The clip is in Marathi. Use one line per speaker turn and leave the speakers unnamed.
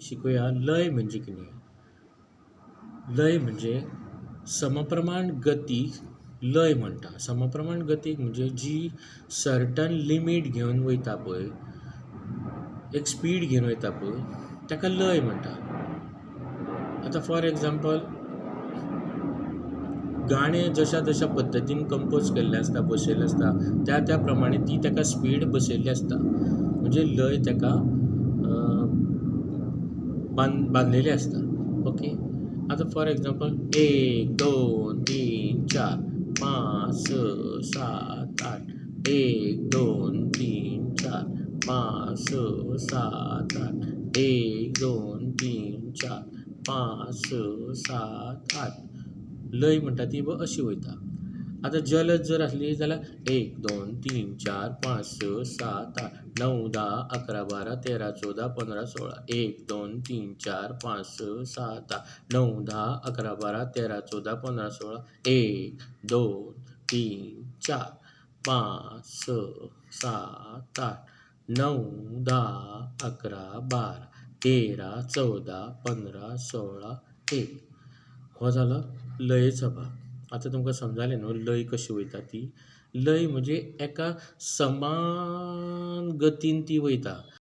शिकूया लय म्हणजे कितें. लय म्हणजे समप्रमाण गती लय म्हणटा. समप्रमाण गतीक म्हणजे जी सर्टन लिमीट घेवन वयता पळय, एक स्पीड घेवन वयता पळय, ताका लय म्हणटा. आतां फॉर एग्जांपल गाणें जशा जशा पद्दतीन कंपोज केल्लें आसता, बसयल्लें आसता, त्या त्या प्रमाणे ती ताका स्पीड बसयल्ली आसता. म्हणजे लय ताका बांदलेली आसता. ओके. आतां फॉर एग्जांपल 1 2 3 4 5 6 7 8 1 2 3 4 5 6 7 8 1 2 3 4 5 6 7 8 लय म्हणटा ती अशी वयता. आतां जलद जर आसली जाल्यार 1 2 3 4 5 6 7 8 9 10 11 12 13 14 15 16 1 2 3 4 5 6 7 8 9 10 11 12 13 14 15 16 1 2 3 4 5 6 7 8 9 10 11 12 13 14 15 16 1 हो जालो लयेचो भाग. आतां तुमकां समजालें न्हू लय कशी वयता ती. लय म्हणजे एका समान गतीन ती वयता.